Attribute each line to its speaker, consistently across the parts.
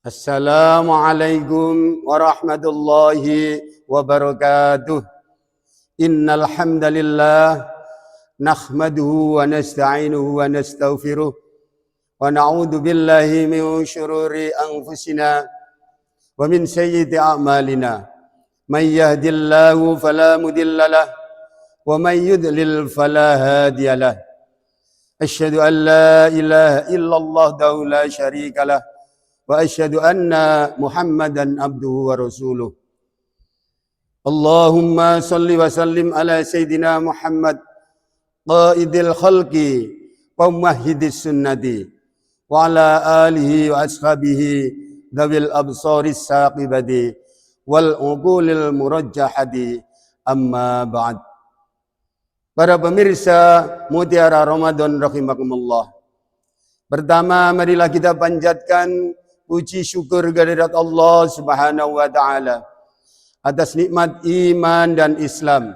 Speaker 1: Assalamualaikum warahmatullahi wabarakatuh. Innal hamdalillah nahmaduhu wa nasta'inuhu wa nastaghfiruh wa na'udzu billahi min shururi anfusina wa min sayyiati a'malina. May yahdihillahu fala mudilla lahu wa may yudlil fala hadiya lahu. Asyhadu an la ilaha illallah wahdahu la syarika lahu wa asyhadu anna Muhammadan abduhu wa rasuluh. Allahumma salli wa sallim ala sayyidina Muhammad qaidil khalqi wa muwahhidis sunnati wa ala alihi wa ashabihi dzawil absaris saqibati wal uqulil murajjahati amma ba'd. Para pemirsa Mutiara Ramadan rahimakumullah. Pertama, marilah kita panjatkan puji syukur kehadirat Allah Subhanahu wa taala atas nikmat iman dan Islam.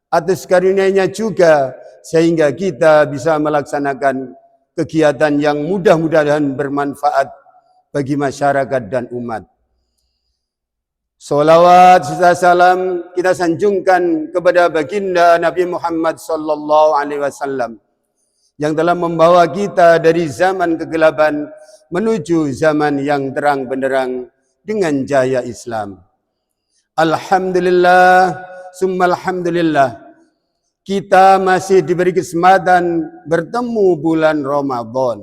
Speaker 1: Atas karunia-Nya juga sehingga kita bisa melaksanakan kegiatan yang mudah-mudahan bermanfaat bagi masyarakat dan umat. Salawat serta salam kita sanjungkan kepada baginda Nabi Muhammad sallallahu alaihi wasallam yang telah membawa kita dari zaman kegelapan menuju zaman yang terang benderang dengan cahaya Islam. Alhamdulillah, summa alhamdulillah, kita masih diberi kesempatan bertemu bulan Ramadan.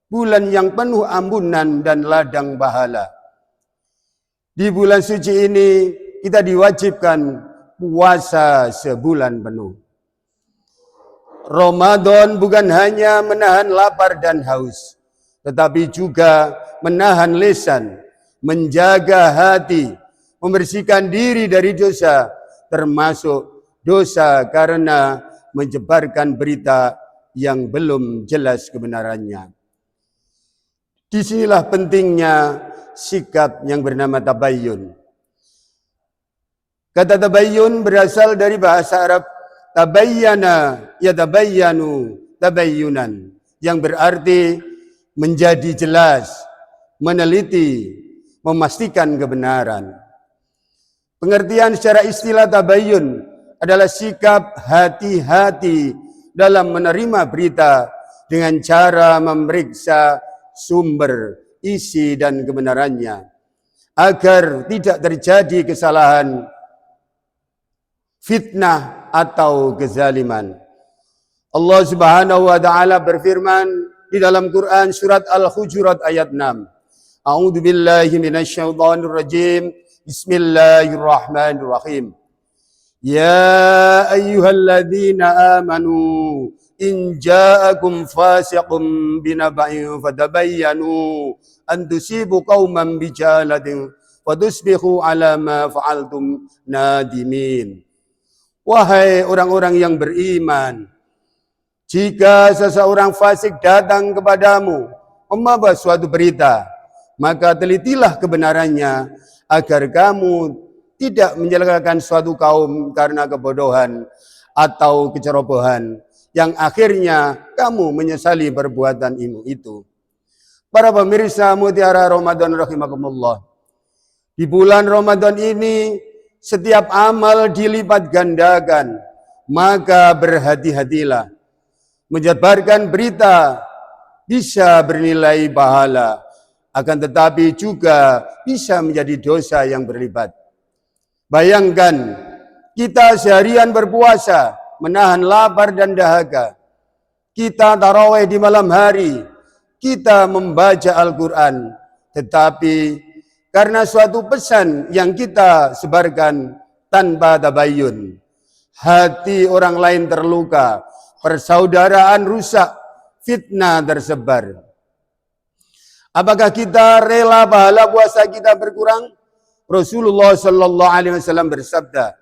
Speaker 1: Bulan yang penuh ampunan dan ladang pahala. Di bulan suci ini kita diwajibkan puasa sebulan penuh. Ramadan bukan hanya menahan lapar dan haus, tetapi juga menahan lisan, menjaga hati, membersihkan diri dari dosa, termasuk dosa karena menyebarkan berita yang belum jelas kebenarannya. Disinilah pentingnya sikap yang bernama tabayyun. Kata tabayyun berasal dari bahasa Arab tabayyana yatabayyanu tabayyunan, yang berarti menjadi jelas, meneliti, memastikan kebenaran. Pengertian secara istilah tabayyun adalah sikap hati-hati dalam menerima berita dengan cara memeriksa sumber, isi dan kebenarannya agar tidak terjadi kesalahan, fitnah atau kezaliman. Allah Subhanahu wa taala berfirman di dalam Quran surat Al-Hujurat ayat 6. A'udzu billahi minasyaitonir rajim. Bismillahirrahmanirrahim. Ya ayyuhalladzina amanu in ja'akum fasiqun binaba'in fatabayyanu an tusibu qauman bijahalatin fatusbihu ala ma fa'altum nadimin. Wahai orang-orang yang beriman, jika seseorang fasik datang kepadamu membawa suatu berita, maka telitilah kebenarannya agar kamu tidak mencelakakan suatu kaum karena kebodohan atau kecerobohan yang akhirnya kamu menyesali perbuatan itu. Para pemirsa Mutiara Ramadan rahimakumullah. Di bulan Ramadan ini setiap amal dilipat gandakan, maka berhati-hatilah. Menyebarkan berita bisa bernilai pahala, akan tetapi juga bisa menjadi dosa yang berlipat. Bayangkan, kita seharian berpuasa, menahan lapar dan dahaga. Kita tarawih di malam hari, kita membaca Al-Quran, tetapi karena suatu pesan yang kita sebarkan tanpa tabayyun, hati orang lain terluka, persaudaraan rusak, fitnah tersebar. Apakah kita rela pahala puasa kita berkurang? Rasulullah sallallahu alaihi wasallam bersabda,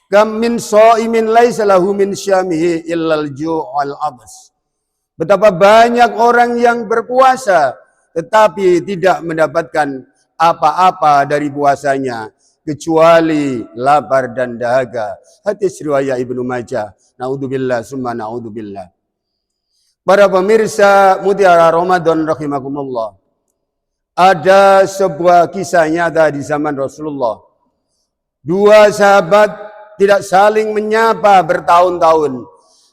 Speaker 1: "Kam min shaimin laisa lahu min syamihi illal ju'al abas." Betapa banyak orang yang berpuasa tetapi tidak mendapatkan apa-apa dari puasanya kecuali lapar dan dahaga. Hadis riwayat Ibnu Majah. Naudzubillah summa naudzubillah. Para pemirsa Mutiara Ramadan rahimakumullah. Ada sebuah kisah nyata di zaman Rasulullah. Dua sahabat tidak saling menyapa bertahun-tahun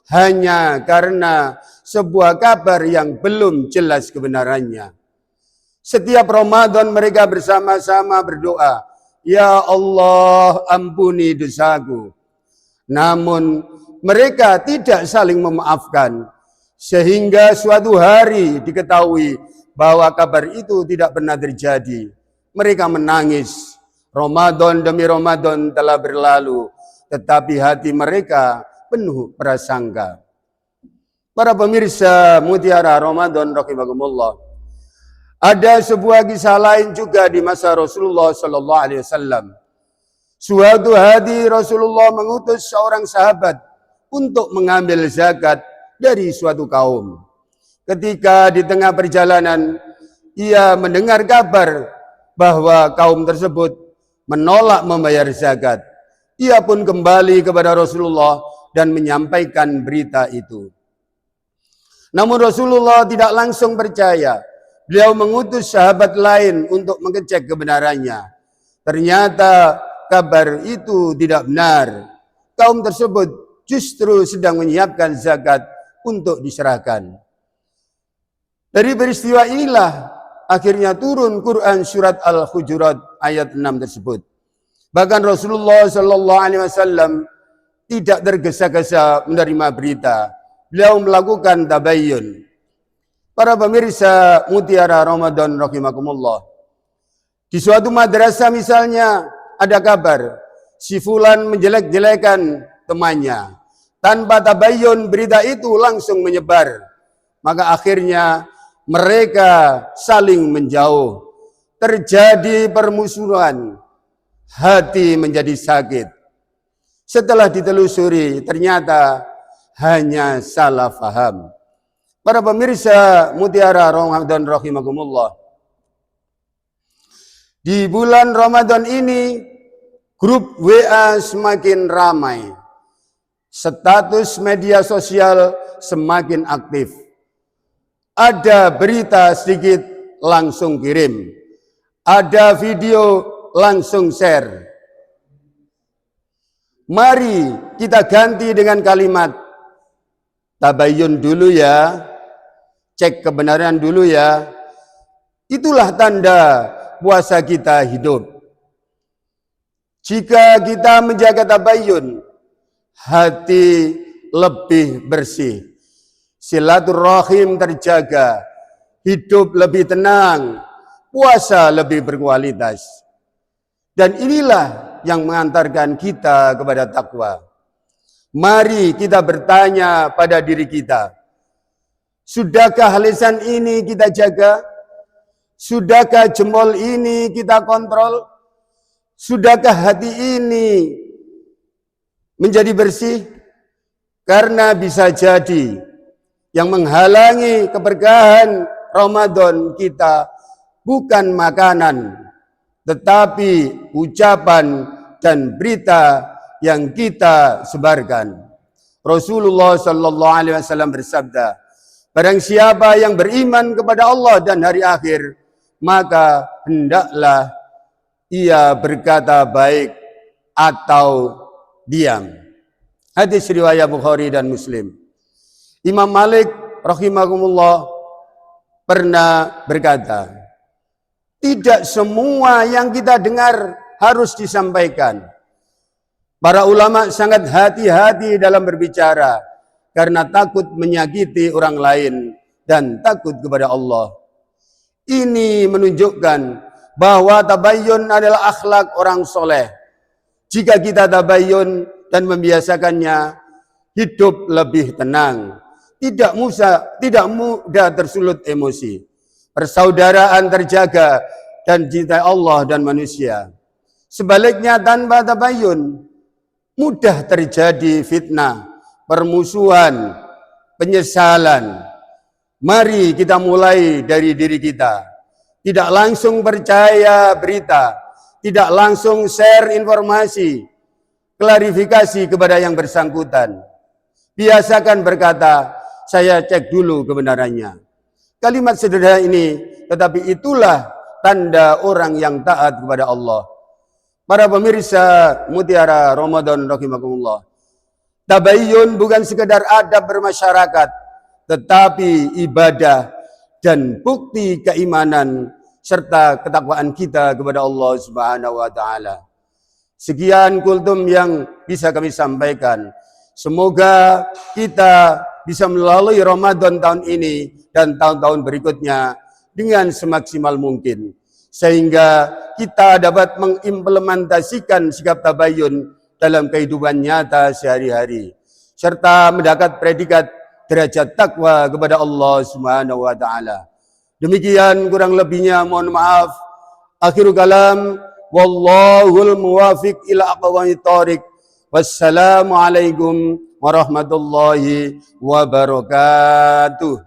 Speaker 1: hanya karena sebuah kabar yang belum jelas kebenarannya. Setiap Ramadan mereka bersama-sama berdoa, "Ya Allah, ampuni dosaku." Namun mereka tidak saling memaafkan, sehingga suatu hari diketahui bahwa kabar itu tidak pernah terjadi. Mereka menangis. Ramadan demi Ramadan telah berlalu, tetapi hati mereka penuh prasangka. Para pemirsa Mutiara Ramadan rahimakumullah. Ada sebuah kisah lain juga di masa Rasulullah sallallahu alaihi wasallam. Suatu hari Rasulullah mengutus seorang sahabat untuk mengambil zakat dari suatu kaum. Ketika di tengah perjalanan, ia mendengar kabar bahwa kaum tersebut menolak membayar zakat. Ia pun kembali kepada Rasulullah dan menyampaikan berita itu. Namun Rasulullah tidak langsung percaya. Beliau mengutus sahabat lain untuk mengecek kebenarannya. Ternyata kabar itu tidak benar. Kaum tersebut justru sedang menyiapkan zakat untuk diserahkan. Dari peristiwa inilah akhirnya turun Quran surat Al-Hujurat ayat 6 tersebut. Bahkan Rasulullah sallallahu alaihi wasallam tidak tergesa-gesa menerima berita. Beliau melakukan tabayyun. Para pemirsa Mutiara Ramadan rahimakumullah. Di suatu madrasah misalnya ada kabar si fulan menjelek-jelekan temannya. Tanpa tabayyun berita itu langsung menyebar. Maka akhirnya mereka saling menjauh. Terjadi permusuhan. Hati menjadi sakit. Setelah ditelusuri ternyata hanya salah faham. Para pemirsa Mutiara Ramadan rahimakumullah. Di bulan Ramadan ini grup WA semakin ramai. Status media sosial semakin aktif. Ada berita sedikit langsung kirim. Ada video langsung share. Mari kita ganti dengan kalimat tabayyun dulu ya. Cek kebenaran dulu ya. Itulah tanda puasa kita hidup. Jika kita menjaga tabayyun, hati lebih bersih. Silaturahim terjaga, hidup lebih tenang, puasa lebih berkualitas. Dan inilah yang mengantarkan kita kepada takwa. Mari kita bertanya pada diri kita. Sudahkah lisan ini kita jaga? Sudahkah jempol ini kita kontrol? Sudahkah hati ini menjadi bersih? Karena bisa jadi yang menghalangi keberkahan Ramadan kita bukan makanan, tetapi ucapan dan berita yang kita sebarkan. Rasulullah sallallahu alaihi wasallam bersabda, barang siapa yang beriman kepada Allah dan hari akhir, maka hendaklah ia berkata baik atau diam. Hadis riwayat Bukhari dan Muslim. Imam Malik rahimahumullah pernah berkata, tidak semua yang kita dengar harus disampaikan. Para ulama sangat hati-hati dalam berbicara karena takut menyakiti orang lain dan takut kepada Allah. Ini menunjukkan bahwa tabayyun adalah akhlak orang soleh. Jika kita tabayyun dan membiasakannya, hidup lebih tenang. Tidak mudah tersulut emosi. Persaudaraan terjaga dan cinta Allah dan manusia. Sebaliknya tanpa tabayyun, mudah terjadi fitnah, permusuhan, penyesalan. Mari kita mulai dari diri kita. Tidak langsung percaya berita, tidak langsung share informasi, klarifikasi kepada yang bersangkutan. Biasakan berkata, saya cek dulu kebenarannya. Kalimat sederhana ini, tetapi itulah tanda orang yang taat kepada Allah. Para pemirsa Mutiara Ramadan rahimakumullah. Tabayyun bukan sekedar adab bermasyarakat, tetapi ibadah dan bukti keimanan serta ketakwaan kita kepada Allah Subhanahu wa taala. Sekian kultum yang bisa kami sampaikan. Semoga kita bisa melalui Ramadan tahun ini dan tahun-tahun berikutnya dengan semaksimal mungkin. Sehingga kita dapat mengimplementasikan sikap tabayyun dalam kehidupan nyata sehari-hari. Serta mendapat predikat derajat takwa kepada Allah Subhanahu wa taala. Demikian kurang lebihnya mohon maaf. Akhirul kalam. Wallahul muwafiq ila aqwamit thoriq. Wassalamualaikum warahmatullahi wabarakatuh.